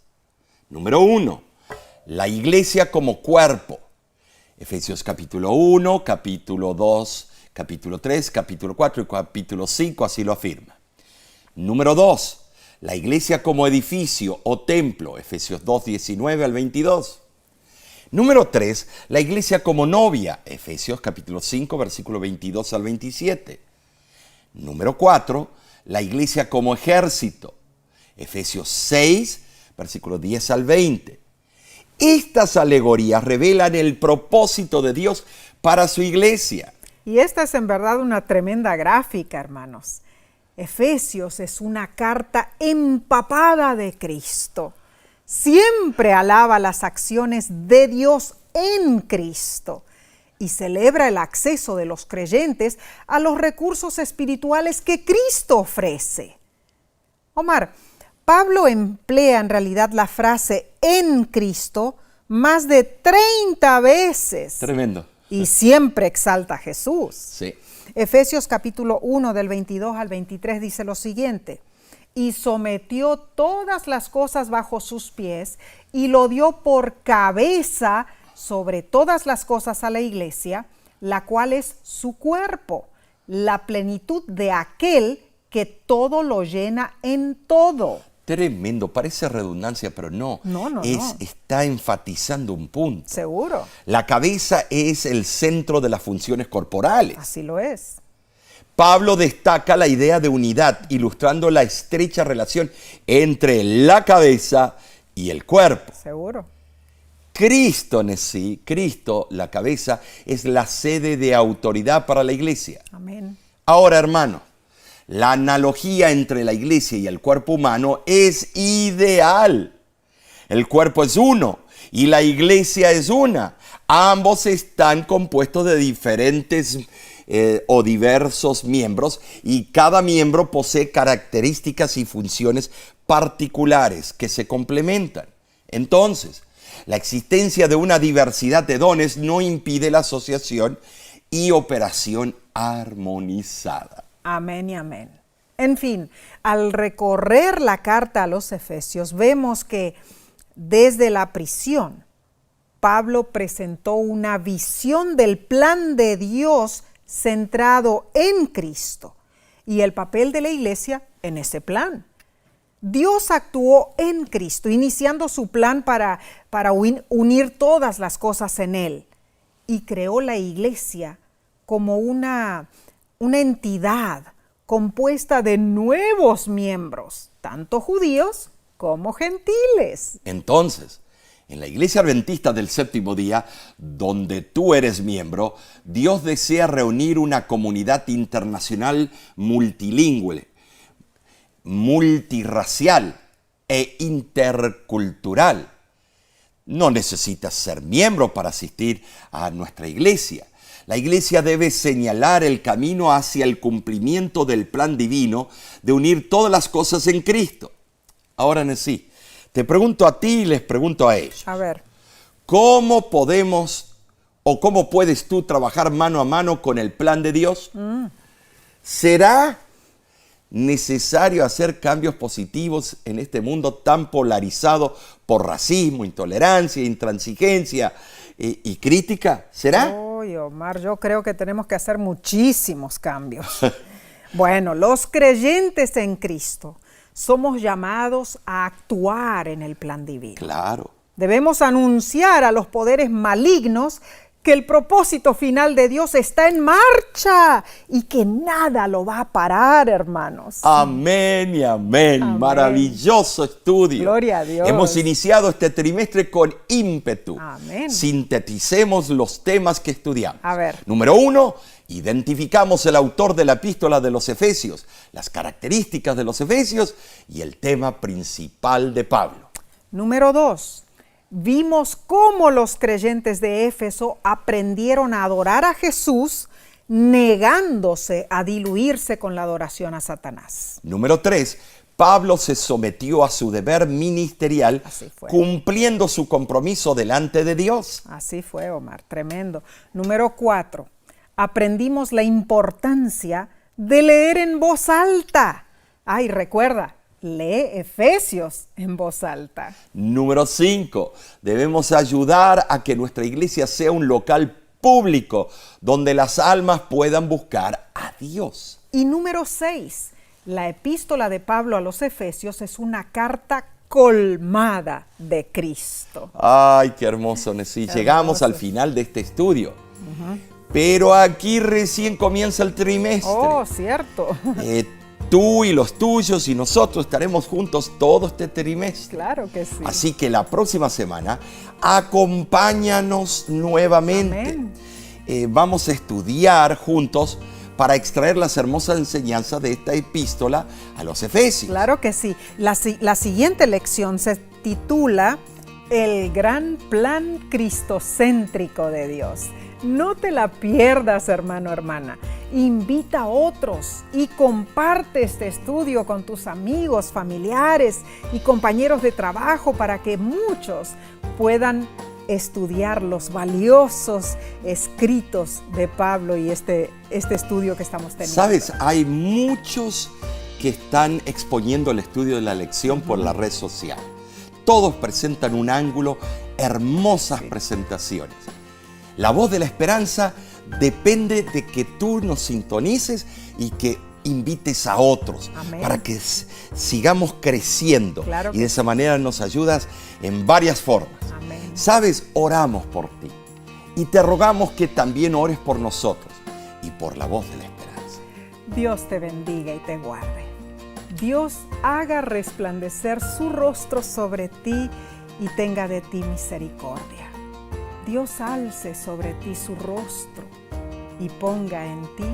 Número 1, la iglesia como cuerpo. Efesios capítulo 1, capítulo 2, capítulo 3, capítulo 4 y capítulo 5 así lo afirma. Número 2, la iglesia como edificio o templo. Efesios 2, 19 al 22. Número 3, la iglesia como novia, Efesios capítulo 5, versículo 22 al 27. Número 4, la iglesia como ejército, Efesios 6, versículo 10 al 20. Estas alegorías revelan el propósito de Dios para su iglesia. Y esta es en verdad una tremenda gráfica, hermanos. Efesios es una carta empapada de Cristo. Siempre alaba las acciones de Dios en Cristo y celebra el acceso de los creyentes a los recursos espirituales que Cristo ofrece. Omar, Pablo emplea en realidad la frase en Cristo más de 30 veces. Tremendo. y siempre exalta a Jesús. Sí. Efesios capítulo 1 del 22 al 23 dice lo siguiente: y sometió todas las cosas bajo sus pies y lo dio por cabeza sobre todas las cosas a la iglesia, la cual es su cuerpo, la plenitud de aquel que todo lo llena en todo. Tremendo, parece redundancia, pero no. No. Está enfatizando un punto. Seguro. La cabeza es el centro de las funciones corporales. Así lo es. Pablo destaca la idea de unidad, ilustrando la estrecha relación entre la cabeza y el cuerpo. Seguro. Cristo en sí, Cristo, la cabeza, es la sede de autoridad para la iglesia. Amén. Ahora, hermano, la analogía entre la iglesia y el cuerpo humano es ideal. El cuerpo es uno y la iglesia es una. Ambos están compuestos de diferentes o diversos miembros y cada miembro posee características y funciones particulares que se complementan. Entonces, la existencia de una diversidad de dones no impide la asociación y operación armonizada. Amén y amén. En fin, al recorrer la carta a los Efesios, vemos que desde la prisión, Pablo presentó una visión del plan de Dios centrado en Cristo y el papel de la iglesia en ese plan. Dios actuó en Cristo, iniciando su plan para unir todas las cosas en Él, y creó la iglesia como una entidad compuesta de nuevos miembros, tanto judíos como gentiles. Entonces, en la Iglesia Adventista del Séptimo Día, donde tú eres miembro, Dios desea reunir una comunidad internacional multilingüe, multirracial e intercultural. No necesitas ser miembro para asistir a nuestra iglesia. La iglesia debe señalar el camino hacia el cumplimiento del plan divino de unir todas las cosas en Cristo. Ahora, Nesí, te pregunto a ti y les pregunto a ellos. A ver. ¿Cómo podemos o cómo puedes tú trabajar mano a mano con el plan de Dios? ¿Será necesario hacer cambios positivos en este mundo tan polarizado por racismo, intolerancia, intransigencia y crítica? ¿Será? Uy, Omar, yo creo que tenemos que hacer muchísimos cambios. Bueno, los creyentes en Cristo somos llamados a actuar en el plan divino. Claro. Debemos anunciar a los poderes malignos que el propósito final de Dios está en marcha y que nada lo va a parar, hermanos. Amén y amén. Amén. Maravilloso estudio. Gloria a Dios. Hemos iniciado este trimestre con ímpetu. Amén. Sinteticemos los temas que estudiamos. A ver. Número 1, identificamos el autor de la epístola de los Efesios, las características de los Efesios y el tema principal de Pablo. Número 2, vimos cómo los creyentes de Éfeso aprendieron a adorar a Jesús negándose a diluirse con la adoración a Satanás. Número 3, Pablo se sometió a su deber ministerial cumpliendo su compromiso delante de Dios. Así fue, Omar, tremendo. Número 4, aprendimos la importancia de leer en voz alta. Ay, recuerda, lee Efesios en voz alta. Número 5, debemos ayudar a que nuestra iglesia sea un local público donde las almas puedan buscar a Dios. Y número 6, la epístola de Pablo a los Efesios es una carta colmada de Cristo. Ay, qué hermoso, Nesí. Llegamos al final de este estudio. Pero aquí recién comienza el trimestre. Oh, cierto. Tú y los tuyos y nosotros estaremos juntos todo este trimestre. Claro que sí. Así que la próxima semana, acompáñanos nuevamente. Vamos a estudiar juntos para extraer las hermosas enseñanzas de esta epístola a los Efesios. Claro que sí. La siguiente lección se titula El gran plan cristocéntrico de Dios. No te la pierdas, hermano, hermana. Invita a otros y comparte este estudio con tus amigos, familiares y compañeros de trabajo para que muchos puedan estudiar los valiosos escritos de Pablo y este estudio que estamos teniendo. Sabes, hay muchos que están exponiendo el estudio de la lección por la red social. Todos presentan un ángulo, hermosas presentaciones. La voz de la esperanza depende de que tú nos sintonices y que invites a otros. Amén. Para que sigamos creciendo. Claro y de esa manera nos ayudas en varias formas. Amén. Sabes, oramos por ti y te rogamos que también ores por nosotros y por la voz de la esperanza. Dios te bendiga y te guarde. Dios haga resplandecer su rostro sobre ti y tenga de ti misericordia. Dios alce sobre ti su rostro y ponga en ti